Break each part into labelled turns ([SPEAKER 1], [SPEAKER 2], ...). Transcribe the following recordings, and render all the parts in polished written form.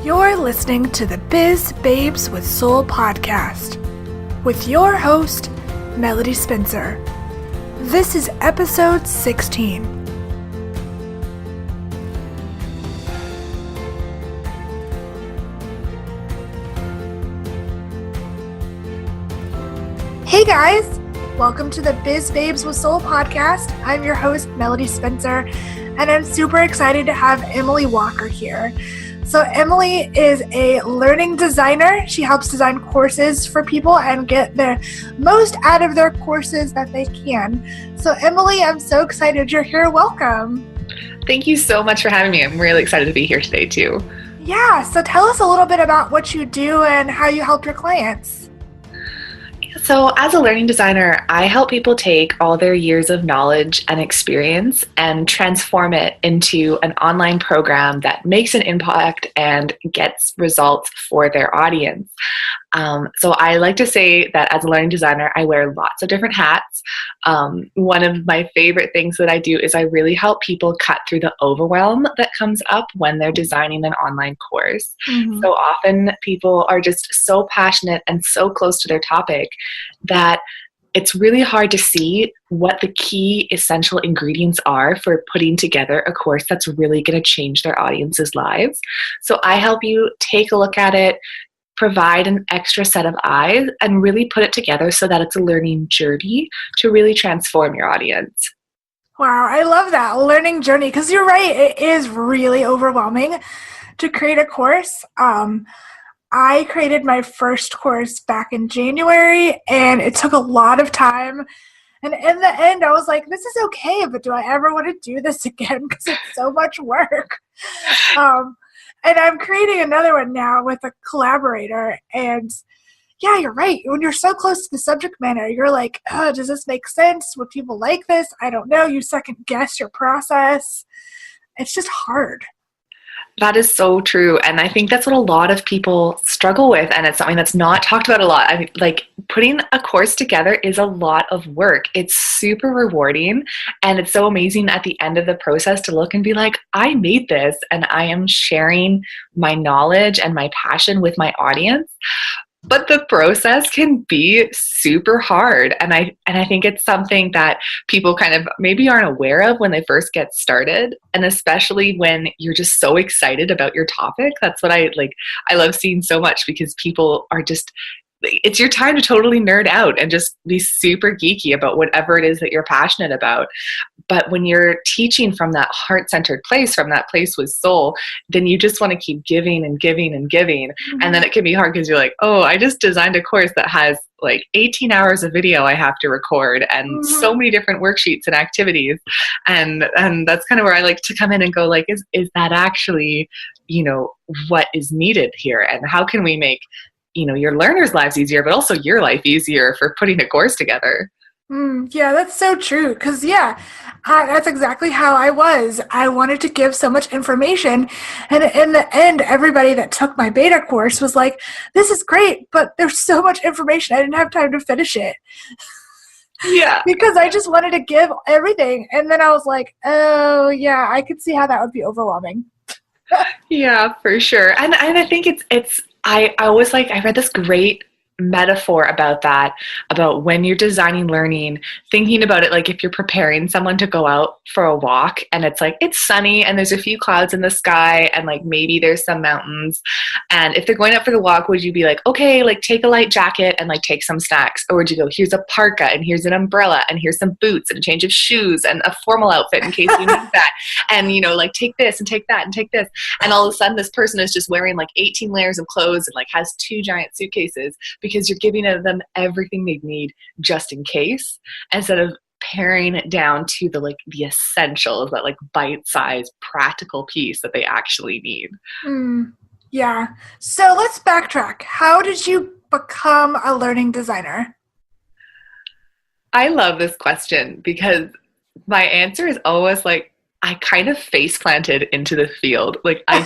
[SPEAKER 1] You're listening to the Biz Babes with Soul podcast with your host, Melody Spencer. This is episode 16. Hey guys, welcome to the Biz Babes with Soul podcast. I'm your host, Melody Spencer, and I'm super excited to have Emily Walker here. So Emily is a learning designer. She helps design courses for people and get the most out of their courses that they can. So Emily, I'm so excited you're here. Welcome.
[SPEAKER 2] Thank you so much for having me. I'm really excited to be here today too.
[SPEAKER 1] Yeah, so tell us a little bit about what you do and how you help your clients.
[SPEAKER 2] So as a learning designer, I help people take all their years of knowledge and experience and transform it into an online program that makes an impact and gets results for their audience. So I like to say that as a learning designer, I wear lots of different hats. One of my favorite things that I do is I really help people cut through the overwhelm that comes up when they're designing an online course. Mm-hmm. So often people are just so passionate and so close to their topic that it's really hard to see what the key essential ingredients are for putting together a course that's really going to change their audience's lives. So I help you take a look at it, provide an extra set of eyes, and really put it together so that it's a learning journey to really transform your audience.
[SPEAKER 1] Wow, I love that, learning journey, because you're right, it is really overwhelming to create a course. I created my first course back in January, and it took a lot of time. And in the end, I was like, this is okay, but do I ever want to do this again? Because it's so much work. And I'm creating another one now with a collaborator. And yeah, you're right. When you're so close to the subject matter, you're like, oh, does this make sense? Would people like this? I don't know. You second guess your process. It's just hard.
[SPEAKER 2] That is so true. And I think that's what a lot of people struggle with. And it's something that's not talked about a lot. I mean, like putting a course together is a lot of work. It's super rewarding. And it's so amazing at the end of the process to look and be like, I made this and I am sharing my knowledge and my passion with my audience. But the process can be super hard. And I think it's something that people kind of maybe aren't aware of when they first get started. And especially when you're just so excited about your topic. That's what I love seeing so much, because people are just, it's your time to totally nerd out and just be super geeky about whatever it is that you're passionate about. But when you're teaching from that heart-centered place, from that place with soul, then you just want to keep giving and giving and giving. Mm-hmm. And then it can be hard because you're like, oh, I just designed a course that has like 18 hours of video I have to record and mm-hmm. so many different worksheets and activities. And that's kind of where I like to come in and go like, is that actually, what is needed here? And how can we make, your learners' lives easier, but also your life easier for putting a course together?
[SPEAKER 1] Yeah, that's so true. Because, that's exactly how I was. I wanted to give so much information. And in the end, everybody that took my beta course was like, this is great, but there's so much information. I didn't have time to finish it.
[SPEAKER 2] Yeah. Because
[SPEAKER 1] I just wanted to give everything. And then I was like, oh, yeah, I could see how that would be overwhelming.
[SPEAKER 2] Yeah, for sure. And I think I always I read this great metaphor about that, about when you're designing learning, thinking about it like if you're preparing someone to go out for a walk and it's like it's sunny and there's a few clouds in the sky and like maybe there's some mountains, and if they're going out for the walk, would you be like, okay, like take a light jacket and like take some snacks, or would you go, here's a parka and here's an umbrella and here's some boots and a change of shoes and a formal outfit in case you need that, and like take this and take that and take this, and all of a sudden this person is just wearing like 18 layers of clothes and like has 2 giant suitcases, because you're giving them everything they need just in case, instead of paring it down to the essentials, that like bite-sized practical piece that they actually need.
[SPEAKER 1] Yeah. So let's backtrack. How did you become a learning designer?
[SPEAKER 2] I love this question because my answer is always like, I kind of face planted into the field. Like I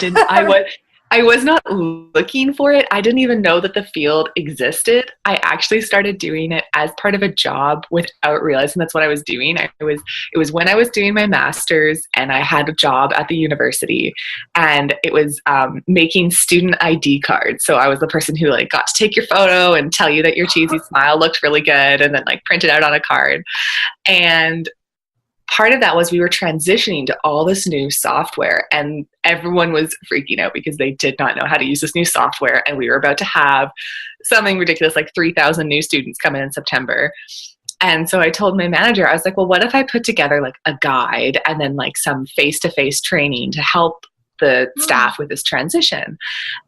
[SPEAKER 2] I was not looking for it. I didn't even know that the field existed. I actually started doing it as part of a job without realizing that's what I was doing. It was when I was doing my master's and I had a job at the university, and it was making student ID cards. So I was the person who like got to take your photo and tell you that your cheesy smile looked really good, and then like print it out on a card. And part of that was we were transitioning to all this new software, and everyone was freaking out because they did not know how to use this new software, and we were about to have something ridiculous like 3,000 new students come in September. And so I told my manager, I was like, well, what if I put together like a guide and then like some face-to-face training to help the staff with this transition?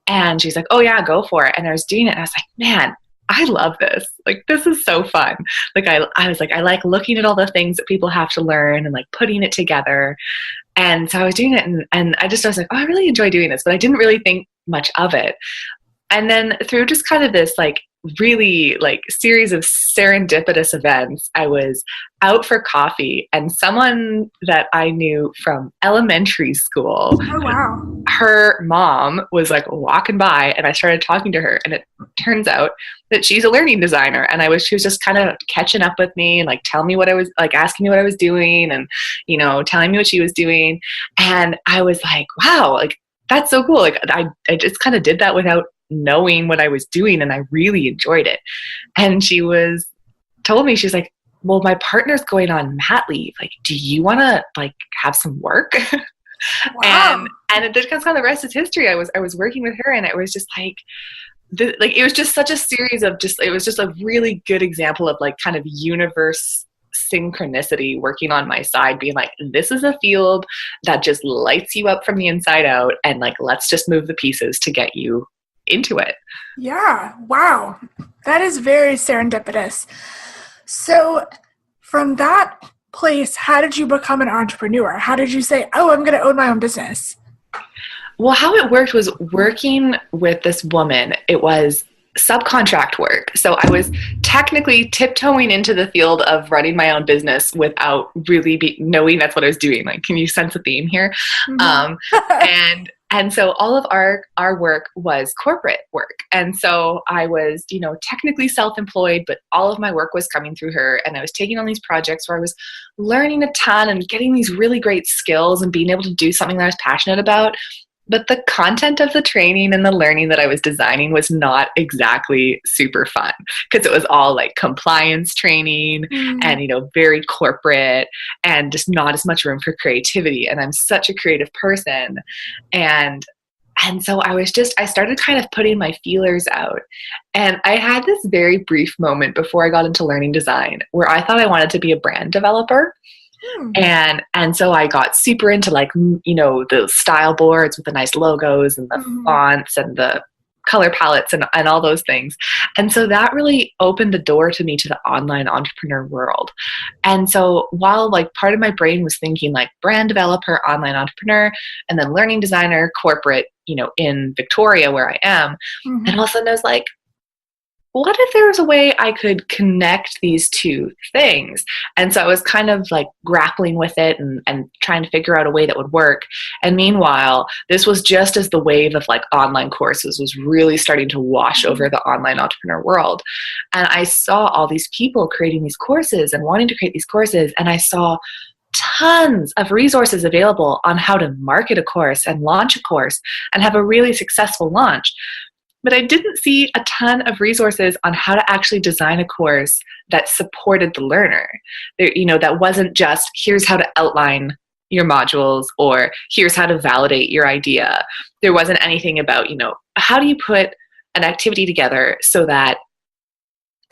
[SPEAKER 2] And she's like, oh yeah, go for it. And I was doing it and I was like, man, I love this. Like, this is so fun. Like, I was like, I like looking at all the things that people have to learn and like putting it together. And so I was doing it, and I was like, oh, I really enjoy doing this, but I didn't really think much of it. And then through just kind of this like really like series of serendipitous events, I was out for coffee, and someone that I knew from elementary school,
[SPEAKER 1] Oh, wow.
[SPEAKER 2] her mom was like walking by, and I started talking to her, and it turns out that she's a learning designer. And she was just kind of catching up with me and like telling me what I was like, asking me what I was doing, and, you know, telling me what she was doing. And I was like, wow, like that's so cool. Like I just kind of did that without knowing what I was doing, and I really enjoyed it. And told me, she's like, well, my partner's going on mat leave. Like, do you want to like have some work?
[SPEAKER 1] Wow.
[SPEAKER 2] And it just kind of the rest is history. I was working with her, and it was just like, it was just such a series of it was just a really good example of like kind of universe synchronicity working on my side, being like, this is a field that just lights you up from the inside out, and like, let's just move the pieces to get you into it.
[SPEAKER 1] Yeah. Wow. That is very serendipitous. So from that place, how did you become an entrepreneur? How did you say, oh, I'm going to own my own business?
[SPEAKER 2] Well, how it worked was working with this woman. It was subcontract work. So I was technically tiptoeing into the field of running my own business without really knowing that's what I was doing. Like, can you sense a theme here? Mm-hmm. And so all of our work was corporate work. And so I was, you know, technically self-employed, but all of my work was coming through her. And I was taking on these projects where I was learning a ton and getting these really great skills and being able to do something that I was passionate about. But the content of the training and the learning that I was designing was not exactly super fun, because it was all like compliance training and, you know, very corporate, and just not as much room for creativity. And I'm such a creative person. And so I started kind of putting my feelers out. And I had this very brief moment before I got into learning design where I thought I wanted to be a brand developer. And so I got super into like, you know, the style boards with the nice logos and the fonts and the color palettes and all those things. And so that really opened the door to me to the online entrepreneur world. And so while like part of my brain was thinking like brand developer, online entrepreneur, and then learning designer, corporate, you know, in Victoria where I am, and all of a sudden I was like, what if there was a way I could connect these two things? And so I was kind of like grappling with it and trying to figure out a way that would work. And meanwhile, this was just as the wave of like online courses was really starting to wash over the online entrepreneur world. And I saw all these people creating these courses and wanting to create these courses. And I saw tons of resources available on how to market a course and launch a course and have a really successful launch. But I didn't see a ton of resources on how to actually design a course that supported the learner. There, you know, that wasn't just, here's how to outline your modules, or here's how to validate your idea. There wasn't anything about, you know, how do you put an activity together so that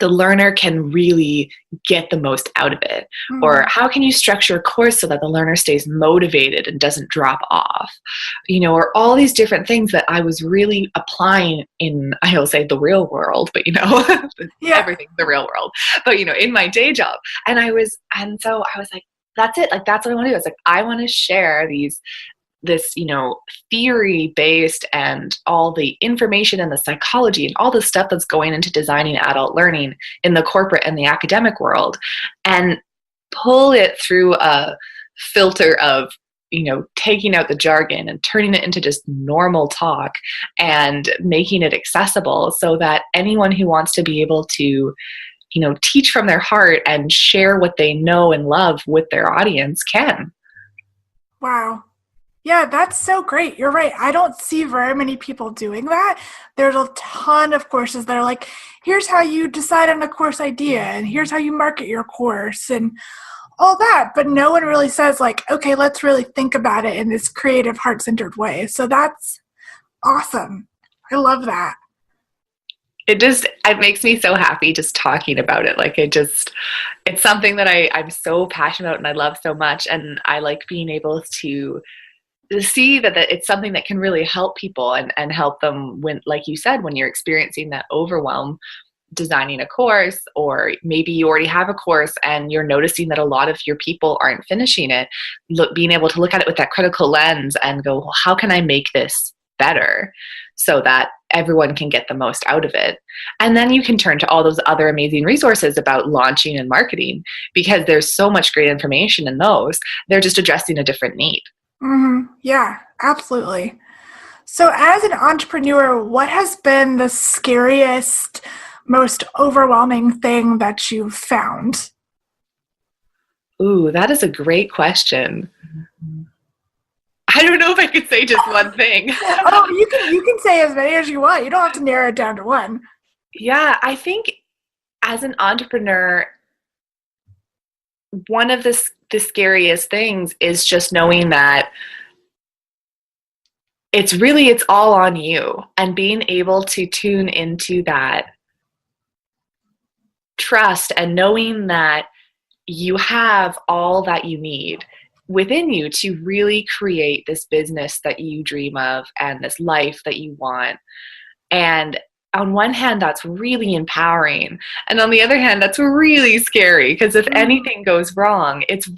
[SPEAKER 2] the learner can really get the most out of it? Or how can you structure a course so that the learner stays motivated and doesn't drop off? You know, or all these different things that I was really applying in, I will say the real world, but you know, everything's the real world, but you know, in my day job. And so I was like, that's it. Like, that's what I want to do. It's like, I want to share this, you know, theory-based and all the information and the psychology and all the stuff that's going into designing adult learning in the corporate and the academic world, and pull it through a filter of taking out the jargon and turning it into just normal talk and making it accessible so that anyone who wants to be able to, teach from their heart and share what they know and love with their audience can.
[SPEAKER 1] Wow. Yeah, that's so great. You're right. I don't see very many people doing that. There's a ton of courses that are like, here's how you decide on a course idea, and here's how you market your course, and all that. But no one really says, like, okay, let's really think about it in this creative, heart-centered way. So that's awesome. I love that.
[SPEAKER 2] It makes me so happy just talking about it. Like it's something that I'm so passionate about and I love so much. And I like being able to see that it's something that can really help people and help them when, like you said, when you're experiencing that overwhelm designing a course, or maybe you already have a course and you're noticing that a lot of your people aren't finishing it, being able to look at it with that critical lens and go, well, how can I make this better so that everyone can get the most out of it? And then you can turn to all those other amazing resources about launching and marketing, because there's so much great information in those. They're just addressing a different need.
[SPEAKER 1] Mm-hmm. Yeah, absolutely. So as an entrepreneur, what has been the scariest, most overwhelming thing that you've found?
[SPEAKER 2] Ooh, that is a great question. I don't know if I could say just one thing.
[SPEAKER 1] Oh, you can say as many as you want. You don't have to narrow it down to one.
[SPEAKER 2] Yeah, I think as an entrepreneur, one of the scariest things is just knowing that it's all on you, and being able to tune into that trust and knowing that you have all that you need within you to really create this business that you dream of and this life that you want. And on one hand, that's really empowering. And on the other hand, that's really scary, because if anything goes wrong, it's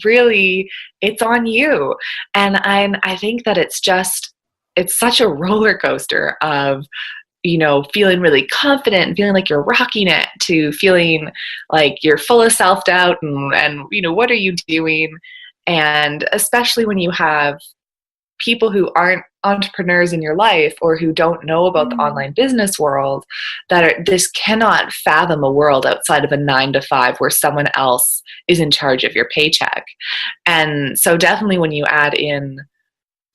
[SPEAKER 2] on you. And I think that it's such a roller coaster of, feeling really confident and feeling like you're rocking it, to feeling like you're full of self-doubt and what are you doing? And especially when you have people who aren't entrepreneurs in your life, or who don't know about the online business world, this cannot fathom a world outside of a 9 to 5 where someone else is in charge of your paycheck. And so definitely when you add in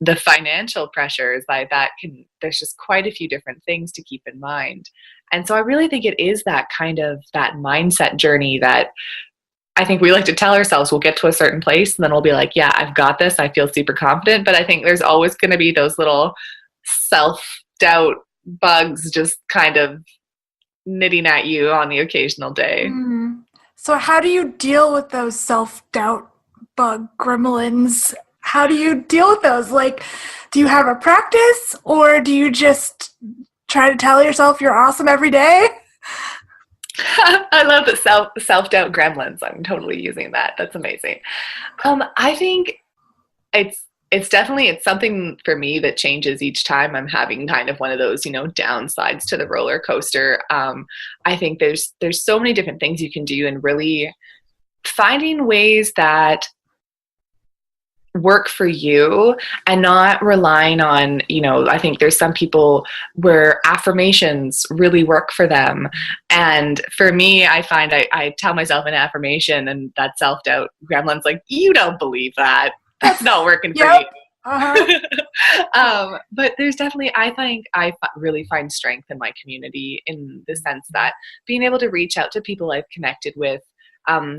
[SPEAKER 2] the financial pressures, there's just quite a few different things to keep in mind. And so I really think it is that mindset journey that I think we like to tell ourselves we'll get to a certain place and then we'll be like, yeah, I've got this. I feel super confident. But I think there's always going to be those little self-doubt bugs just kind of knitting at you on the occasional day.
[SPEAKER 1] Mm-hmm. So how do you deal with those self-doubt bug gremlins? How do you deal with those? Like, do you have a practice, or do you just try to tell yourself you're awesome every day?
[SPEAKER 2] I love the self-doubt gremlins. I'm totally using that. That's amazing. I think it's definitely something for me that changes each time I'm having kind of one of those, downsides to the roller coaster. I think there's so many different things you can do, and really finding ways that work for you and not relying on, I think there's some people where affirmations really work for them. And for me, I find I tell myself an affirmation and that self-doubt gremlin's like, you don't believe that. That's not working for
[SPEAKER 1] Yep.
[SPEAKER 2] you.
[SPEAKER 1] Uh-huh.
[SPEAKER 2] But there's definitely, I think really find strength in my community, in the sense that being able to reach out to people I've connected with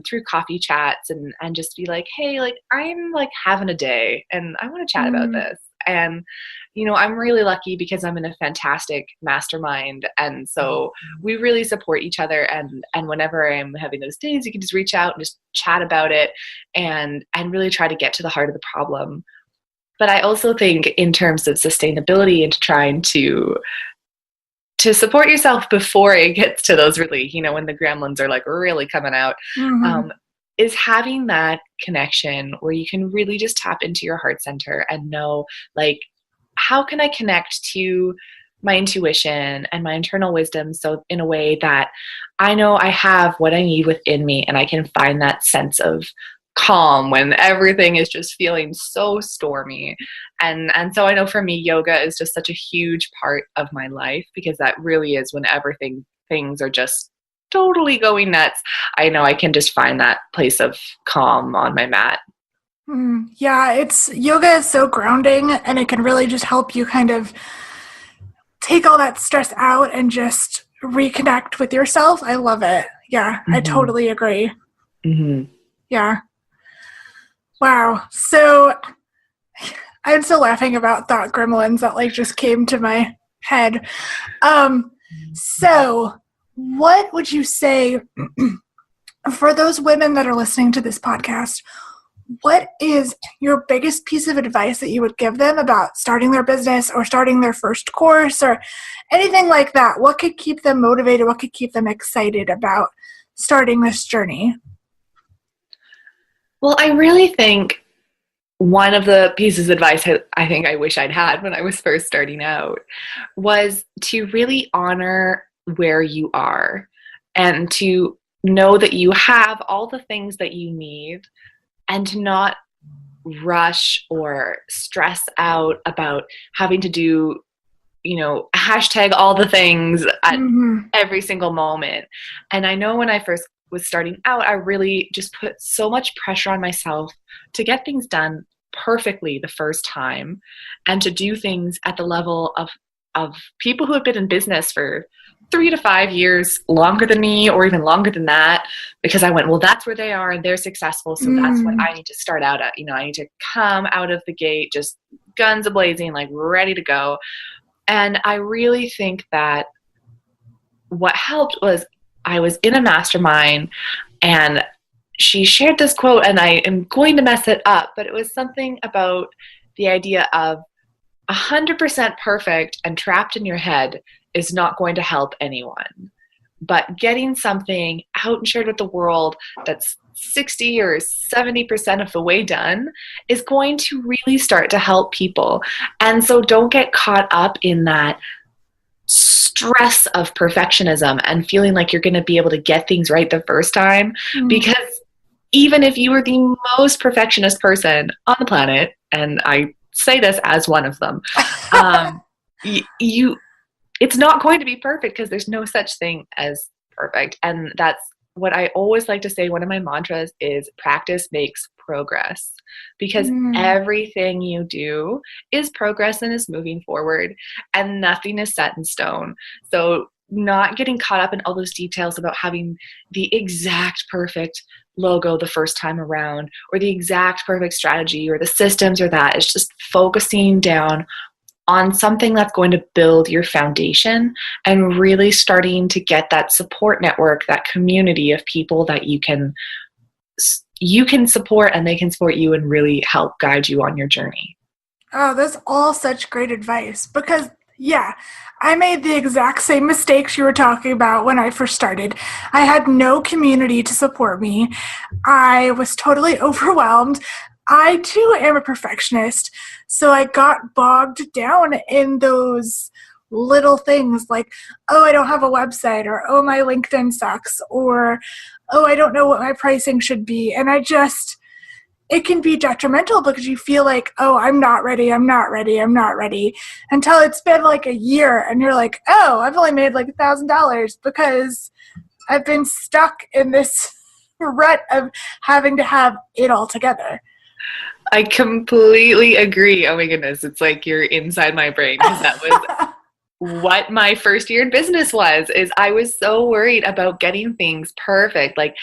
[SPEAKER 2] through coffee chats and just be like, hey, like I'm like having a day and I want to chat about this. And, I'm really lucky because I'm in a fantastic mastermind. And so we really support each other. And whenever I'm having those days, you can just reach out and just chat about it and really try to get to the heart of the problem. But I also think in terms of sustainability and trying to support yourself before it gets to those really, when the gremlins are like really coming out, is having that connection where you can really just tap into your heart center and know, like, how can I connect to my intuition and my internal wisdom, so in a way that I know I have what I need within me and I can find that sense of calm when everything is just feeling so stormy. And so I know for me, yoga is just such a huge part of my life, because that really is when things are just totally going nuts. I know I can just find that place of calm on my mat.
[SPEAKER 1] Yeah, it's yoga is so grounding, and it can really just help you kind of take all that stress out and just reconnect with yourself. I love it. Yeah, I
[SPEAKER 2] Mm-hmm.
[SPEAKER 1] totally agree.
[SPEAKER 2] Mm-hmm.
[SPEAKER 1] Yeah. Wow. So I'm still laughing about thought gremlins that like just came to my head. So what would you say for those women that are listening to this podcast? What is your biggest piece of advice that you would give them about starting their business or starting their first course or anything like that? What could keep them motivated? What could keep them excited about starting this journey?
[SPEAKER 2] Well, I really think one of the pieces of advice I think I wish I'd had when I was first starting out was to really honor where you are, and to know that you have all the things that you need, and to not rush or stress out about having to do, hashtag all the things at
[SPEAKER 1] Mm-hmm.
[SPEAKER 2] every single moment. And I know when I first was starting out, I really just put so much pressure on myself to get things done perfectly the first time, and to do things at the level of people who have been in business for 3 to 5 years longer than me, or even longer than that, because I went, well, that's where they are and they're successful. So that's what I need to start out at. I need to come out of the gate, just guns a-blazing, like ready to go. And I really think that what helped was I was in a mastermind, and she shared this quote, and I am going to mess it up, but it was something about the idea of 100% perfect and trapped in your head is not going to help anyone. But getting something out and shared with the world that's 60 or 70% of the way done is going to really start to help people. And so don't get caught up in that stress of perfectionism and feeling like you're going to be able to get things right the first time, because even if you were the most perfectionist person on the planet, and I say this as one of them, you it's not going to be perfect, because there's no such thing as perfect. And that's what I always like to say. One of my mantras is practice makes progress, because everything you do is progress and is moving forward, and nothing is set in stone. So not getting caught up in all those details about having the exact perfect logo the first time around, or the exact perfect strategy, or the systems, or that. It's just focusing down on something that's going to build your foundation, and really starting to get that support network, that community of people that you can support, and they can support you and really help guide you on your journey.
[SPEAKER 1] Oh, that's all such great advice, because, yeah, I made the exact same mistakes you were talking about when I first started. I had no community to support me. I was totally overwhelmed. I, too, am a perfectionist, so I got bogged down in those little things like, oh, I don't have a website, or oh, my LinkedIn sucks, or oh, I don't know what my pricing should be. And it can be detrimental, because you feel like, oh, I'm not ready, until it's been like a year and you're like, oh, I've only made like $1,000 because I've been stuck in this rut of having to have it all together.
[SPEAKER 2] I completely agree. Oh my goodness, it's like you're inside my brain, because that was what my first year in business is I was so worried about getting things perfect. Like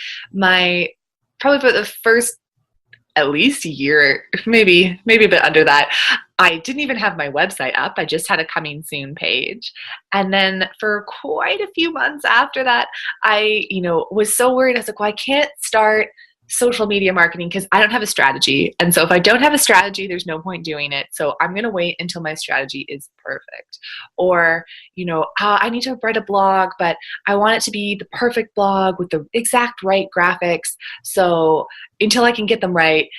[SPEAKER 2] probably for the first at least a year, maybe a bit under that, I didn't even have my website up. I just had a coming soon page. And then for quite a few months after that, I, was so worried. I was like, well, I can't start social media marketing because I don't have a strategy. And so if I don't have a strategy, there's no point doing it. So I'm going to wait until my strategy is perfect. Or, I need to write a blog, but I want it to be the perfect blog with the exact right graphics. So until I can get them right,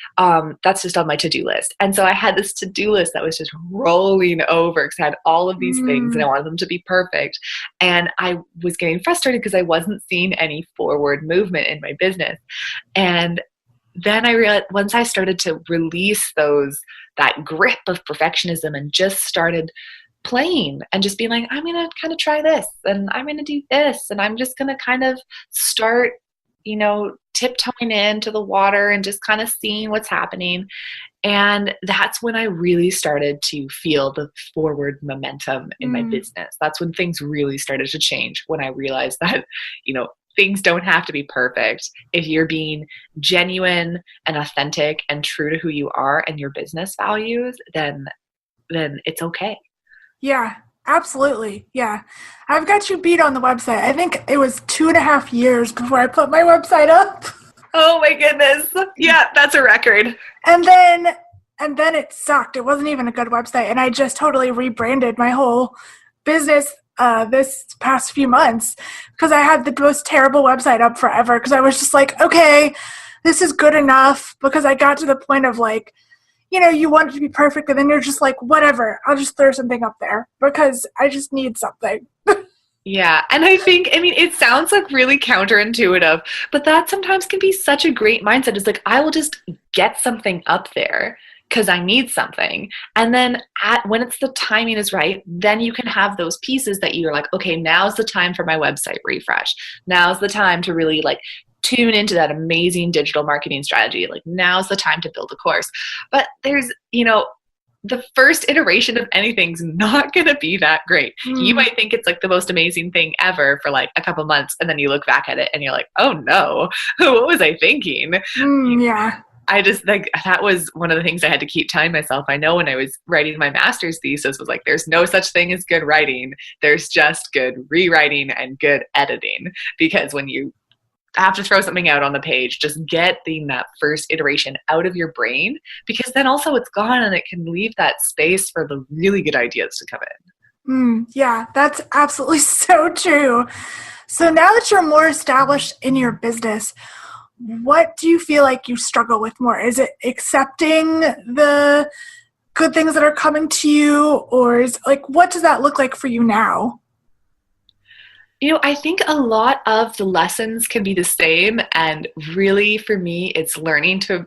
[SPEAKER 2] that's just on my to-do list. And so I had this to-do list that was just rolling over because I had all of these things and I wanted them to be perfect. And I was getting frustrated because I wasn't seeing any forward movement in my business. And then I realized once I started to release that grip of perfectionism and just started playing and just being like, I'm going to kind of try this and I'm going to do this. And I'm just going to kind of start, tiptoeing into the water and just kind of seeing what's happening. And that's when I really started to feel the forward momentum in my business. That's when things really started to change, when I realized that, things don't have to be perfect. If you're being genuine and authentic and true to who you are and your business values, then it's okay.
[SPEAKER 1] Yeah, absolutely. Yeah. I've got you beat on the website. I think it was 2.5 years before I put my website up.
[SPEAKER 2] Oh my goodness. Yeah, that's a record.
[SPEAKER 1] And then it sucked. It wasn't even a good website. And I just totally rebranded my whole business this past few months because I had the most terrible website up forever because I was just like, okay, this is good enough, because I got to the point of like, you want it to be perfect, and then you're just like, whatever, I'll just throw something up there because I just need something.
[SPEAKER 2] Yeah. And I think, it sounds like really counterintuitive, but that sometimes can be such a great mindset. It's like, I will just get something up there because I need something. And then when it's the timing is right, then you can have those pieces that you're like, okay, now's the time for my website refresh. Now's the time to really like tune into that amazing digital marketing strategy. Like, now's the time to build a course. But there's, the first iteration of anything's not going to be that great. You might think it's like the most amazing thing ever for like a couple months, and then you look back at it and you're like, oh no, what was I thinking?
[SPEAKER 1] Yeah.
[SPEAKER 2] I just like, that was one of the things I had to keep telling myself. I know when I was writing my master's thesis was like, there's no such thing as good writing. There's just good rewriting and good editing. Because when you have to throw something out on the page, just getting that first iteration out of your brain, because then also it's gone and it can leave that space for the really good ideas to come in.
[SPEAKER 1] Yeah, that's absolutely so true. So now that you're more established in your business, what do you feel like you struggle with more? Is it accepting the good things that are coming to you, or is like, what does that look like for you now?
[SPEAKER 2] I think a lot of the lessons can be the same. And really, for me, it's learning to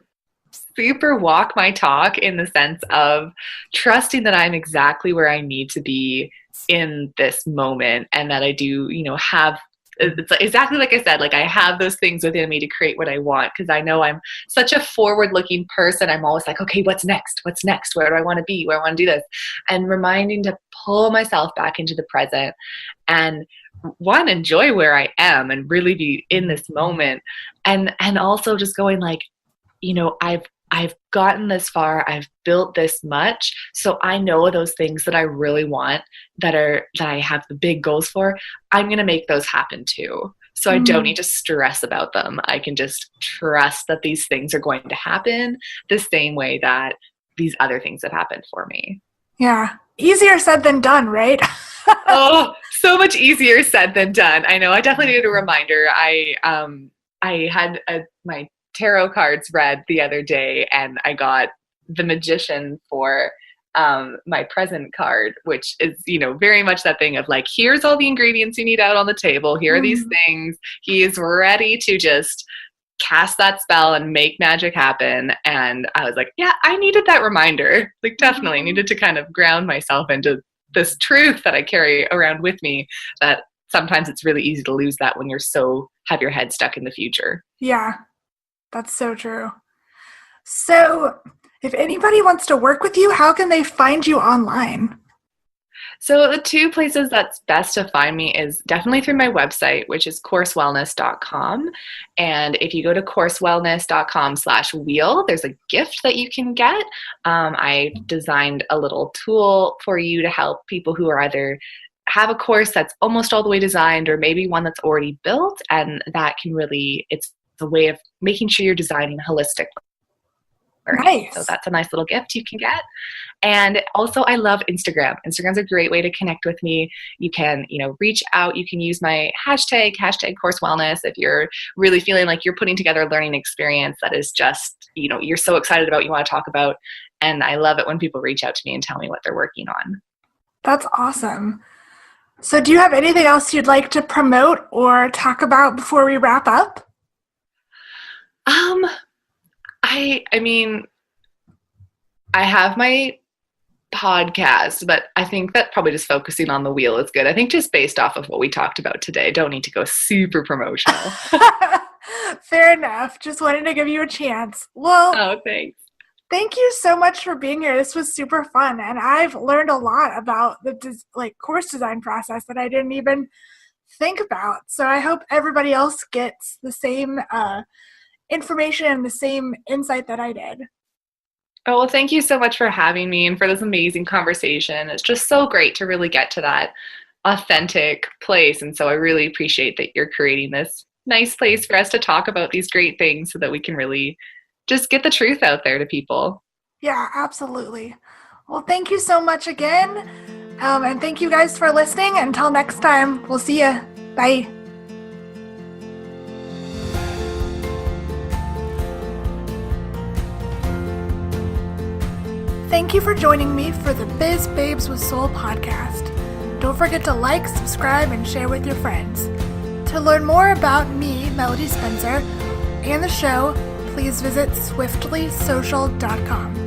[SPEAKER 2] super walk my talk in the sense of trusting that I'm exactly where I need to be in this moment, and that I do, have, it's exactly like I said, like I have those things within me to create what I want, because I know I'm such a forward-looking person. I'm always like, okay, what's next? What's next? Where do I want to be? Where I want to do this? And reminding to pull myself back into the present and enjoy where I am and really be in this moment. And also just going like, I've gotten this far, I've built this much, so I know those things that I really want, that I have the big goals for, I'm going to make those happen too. So I don't need to stress about them. I can just trust that these things are going to happen the same way that these other things have happened for me.
[SPEAKER 1] Yeah. Easier said than done, right?
[SPEAKER 2] Oh, so much easier said than done. I know. I definitely needed a reminder. I had my tarot cards read the other day, and I got the Magician for my present card, which is, very much that thing of like, here's all the ingredients you need out on the table. Here are these things. He is ready to just cast that spell and make magic happen. And I was like, yeah, I needed that reminder. Like, definitely needed to kind of ground myself into this truth that I carry around with me, that sometimes it's really easy to lose that when have your head stuck in the future.
[SPEAKER 1] Yeah, that's so true. So if anybody wants to work with you, how can they find you online?
[SPEAKER 2] So the two places that's best to find me is definitely through my website, which is coursewellness.com. And if you go to coursewellness.com/wheel, there's a gift that you can get. I designed a little tool for you to help people who are either have a course that's almost all the way designed, or maybe one that's already built. And that can really, it's a way of making sure you're designing holistic learning.
[SPEAKER 1] Nice.
[SPEAKER 2] So that's a nice little gift you can get. And also, I love Instagram. Instagram's a great way to connect with me. You can, reach out. You can use my hashtag Course Wellness, if you're really feeling like you're putting together a learning experience that is just, you're so excited about, you want to talk about. And I love it when people reach out to me and tell me what they're working on.
[SPEAKER 1] That's awesome. So do you have anything else you'd like to promote or talk about before we wrap up?
[SPEAKER 2] I mean, I have my podcast, but I think that probably just focusing on the wheel is good. I think just based off of what we talked about today, don't need to go super promotional.
[SPEAKER 1] Fair enough. Just wanted to give you a chance. Well,
[SPEAKER 2] Oh, thanks.
[SPEAKER 1] thank you so much for being here. This was super fun, and I've learned a lot about the course design process that I didn't even think about. So I hope everybody else gets the same information and the same insight that I did.
[SPEAKER 2] Oh, well, thank you so much for having me and for this amazing conversation. It's just so great to really get to that authentic place. And so I really appreciate that you're creating this nice place for us to talk about these great things so that we can really just get the truth out there to people.
[SPEAKER 1] Yeah, absolutely. Well, thank you so much again. And thank you guys for listening. Until next time, we'll see you. Bye. Thank you for joining me for the Biz Babes with Soul podcast. Don't forget to like, subscribe, and share with your friends. To learn more about me, Melody Spencer, and the show, please visit swiftlysocial.com.